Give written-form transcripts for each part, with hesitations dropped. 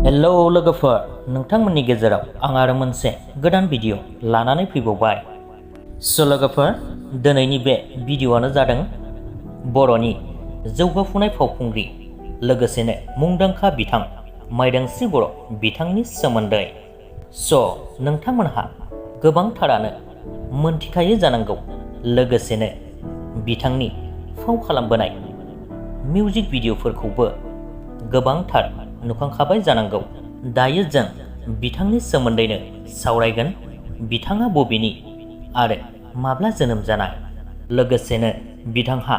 Hello लोगोफोर, नोंथांमोननि गेजेराव आं आरो मोनसे गोदान भिडिअ लानानै फैबावबाय। लोगोफोर, दिनैनि बे भिडिअआनो जादों बर'नि जौगाफुनाय फावखुंग्रि लोगोसेनो मुंदांखा बिथां माइदांस्रि बर' बिथांनि सोमोन्दै। नोंथांमोनहा गोबांथारानो मोनथिखायो जानांगौ, लोगोसेनो बिथांनि फाव खालामबोनाय मिउजिक भिडिअफोरखौबो गोबांथार नुखांखाबाय जानांगौ। दायो जों बिथांनि सोमोन्दैनो सावरायगोन। बिथाङा बबेनि आरो माब्ला जोनोम जानाय, लोगोसेनो बिथांहा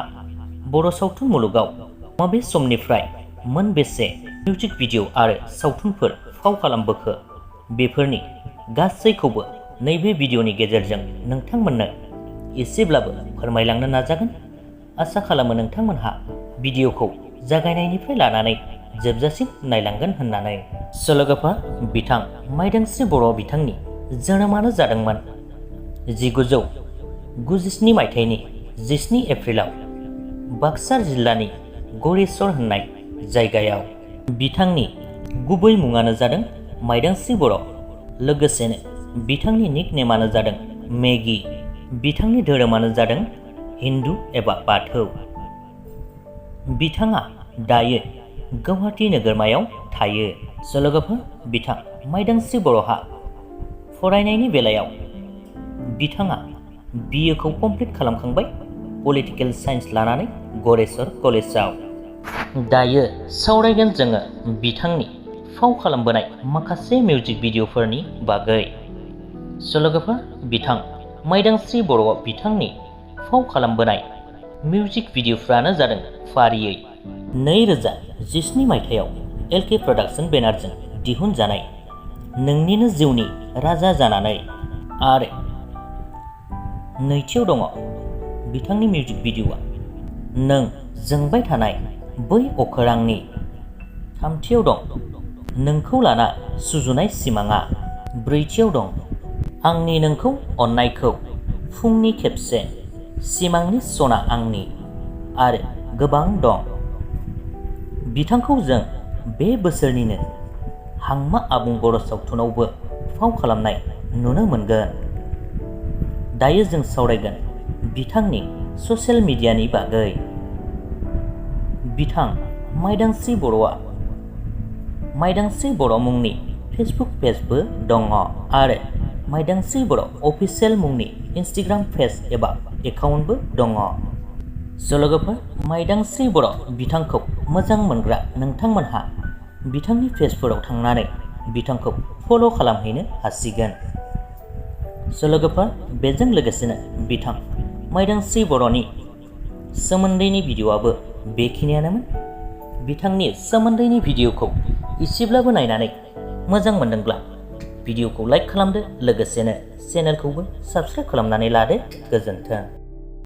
बर' सावथुन मुलुगाव माबे समनिफ्राय मोनबेसे मिउजिक भिडिअ आरो सावथुनफोर फाव खालामबोखो, बेफोरनि गासैखौबो नैबे भिडिअनि गेजेरजों नोंथांमोननो एसेब्लाबो फोरमायलांनो नाजागोन। आसा खालामो नोंथांमोनहा भिडिअखौ जागायनायनिफ्राय लानानै जोबजासिम नायलांगोन होननानै। लोगोफोर, बिथां माइदांस्रि बर' बिथांनि जोनोमानो जादोंमोन 1997 मायथाइनि 17 एप्रिलाव बाक्सा जिल्लानि गरेस्वर होननाय जायगायाव। बिथांनि गुबै मुङानो जादों माइदांस्रि बर', लोगोसेनो बिथांनि निकनेमानो जादों मेगि। बिथांनि धोरोमानो जादों हिन्दु एबा बाथौ। बिथाङा दायो गुवाहाटी नोगोरमायाव थायो। लोगोफोर, बिथां माइदांस्रि बर'हा फरायनायनि बेलायाव बिथाङा BA खौ कमप्लिट खालामखांबाय पलिटिकेल साइन्स लानानै गरेस्वर कलेजाव। दायो सावरायगोन जोङो बिथांनि फाव खालामबोनाय माखासे मिउजिक भिडिअफोरनि बागै। लोगोफोर, बिथां माइदांस्रि बर' बिथांनि फाव खालामबोनाय मिउजिक भिडिअफ्रानो जादों फारियै 2017 मायथाइयाव LK प्रडाक्शन बेनारजों दिहुनजानाय नोंनिनो जिउनि राजा जानानै, आरो नैथियाव दङ बिथांनि मिउजिक भिडिअआ नों जोंबाय थानाय बै अखोरांनि। थामथियाव दं नोंखौ लाना सुजुनाय सिमाङा। ब्रैथियाव दं आंनि नोंखौ अननायखौ फुंनि खेबसे, सिमांनि सना आंनि, आरो गोबां दं। बिथांखौ जों बे बोसोरनिनो हांमा आबुं बर' सावथुनावबो फाव खालामनाय नुनो मोनगोन। दायो जों सावरायगोन बिथांनि ससियेल मिडियानि बागै। बिथां माइदांस्रि बर'आ माइदांस्रि बर' मुंनि फेसबुक पेजबो दङ आरो माइदांस्रि बर' अफिसियेल मुंनि इन्स्टाग्राम पेज एबा एकाउन्टबो दङ। लोगोफोर, माइदांस्रि बर' बिथांखौ मोजां मोनग्रा नोंथांमोनहा बिथांनि पेजफोराव थांनानै बिथांखौ फल' खालामहैनो हासिगोन। लोगोफोर, बेजों लोगोसेनो बिथां माइदांस्रि बर'नि सोमोन्दैनि भिडिअआबो बेखिनियानोमोन। बिथांनि सोमोन्दैनि भिडिअखौ एसेब्लाबो नायनानै मोजां मोनदोंब्ला भिडिअखौ लाइक खालामदो, लोगोसेनो चेनेलखौबो साबस्क्राइब खालामनानै लादो। गोजोन्थों।